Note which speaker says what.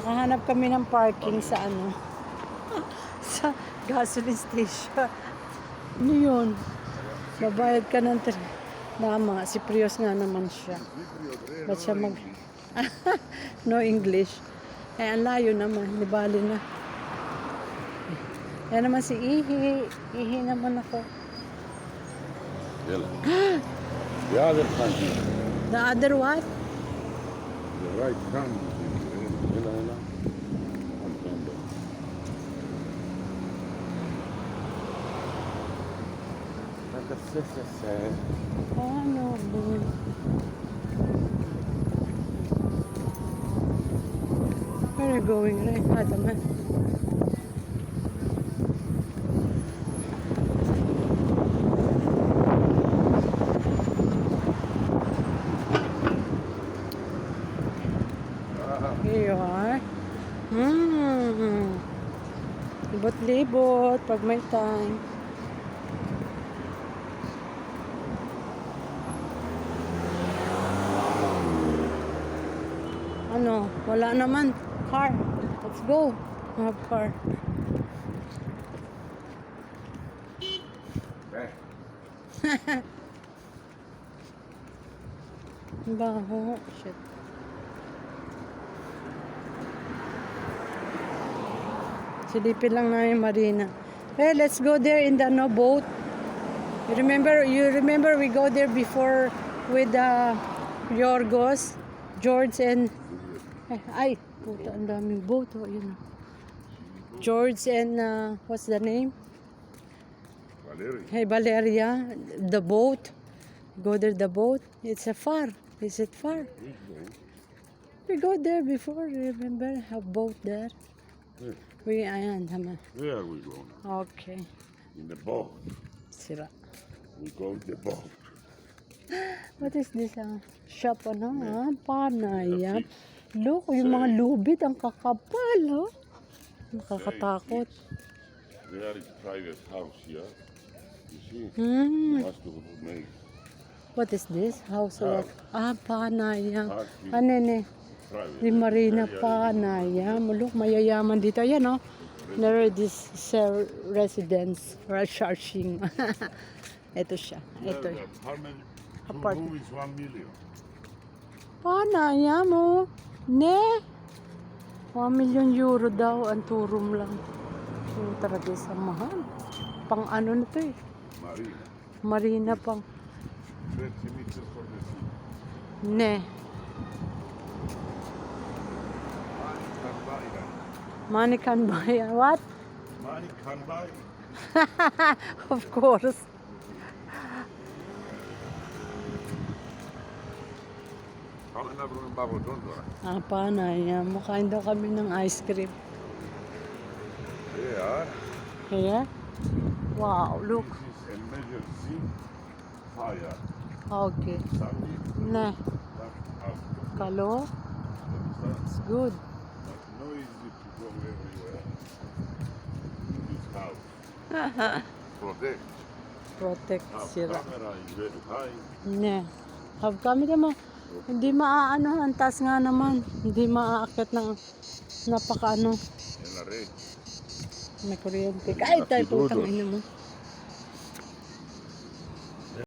Speaker 1: Nakahanap kami ng parking sa ano, sa gasoline station. Ano yun? Babayad ka ng Tama, si Prius nga naman siya. Ba't siya no English. Eh, ang layo naman. Nibali na. Yan naman si Ihi. Ihi naman ako.
Speaker 2: The other country.
Speaker 1: The other what?
Speaker 2: The right country.
Speaker 1: Ano ba? Where are you going, right? Naman. Here you are. Libot-libot pag may time. Ano? Wala naman. Car. Let's go. We have car. Baho. Shit. Silipin lang na yung marina. Hey, let's go there in the boat. You remember we go there before with Yorgos, George and ay, puta, ang daming boat. Oh, yun. George and what's the name?
Speaker 2: Valeria.
Speaker 1: Hey, Valeria, the boat. Go there, the boat. It's a far. Is it far? We go there before. Remember, have boat there. Ayan, tama.
Speaker 2: Where we go now?
Speaker 1: Okay.
Speaker 2: In the boat.
Speaker 1: Sira.
Speaker 2: We go in the boat.
Speaker 1: What is this? Shop, ano? Panayam. Look, yung mga lubid, ang kakapal, oh. Nakakatakot.
Speaker 2: There is private house here. You see?
Speaker 1: Hmm.
Speaker 2: You have to make.
Speaker 1: What is this? House of what? Panayam.
Speaker 2: House
Speaker 1: Nene?
Speaker 2: private.
Speaker 1: Di Marina Panayam. Look, mayayaman dito. Ayan, oh. There is residence. Charging. Ito siya. Ito.
Speaker 2: The apartment,
Speaker 1: Apartment.
Speaker 2: room is 1 million.
Speaker 1: Panayam, oh. Ne? 1 million euro daw ang 2 room lang. Yung talaga sa mahal. Pang ano na to eh.
Speaker 2: Marina.
Speaker 1: Marina pang.
Speaker 2: 30 meters from the sea.
Speaker 1: Ne.
Speaker 2: Money can buy that.
Speaker 1: Money can buy. What?
Speaker 2: Money can buy.
Speaker 1: Of course.
Speaker 2: Kami na bro ng babo doon doon.
Speaker 1: Panayam. Makain daw kami ng ice cream.
Speaker 2: Yeah.
Speaker 1: Kaya? Wow, look.
Speaker 2: This is emergency fire.
Speaker 1: Okay.
Speaker 2: Something
Speaker 1: Ne.
Speaker 2: that house.
Speaker 1: Kalo? It's good.
Speaker 2: But no easy to go everywhere. In this house. Protect.
Speaker 1: Protect
Speaker 2: Have
Speaker 1: sila.
Speaker 2: camera is very high.
Speaker 1: Ne. Have kami mo. Hindi maaano, ang taas nga naman. Hindi maaakit ng napakaano.
Speaker 2: En la red.
Speaker 1: May kuryente. Kahit tayo putang ina mo.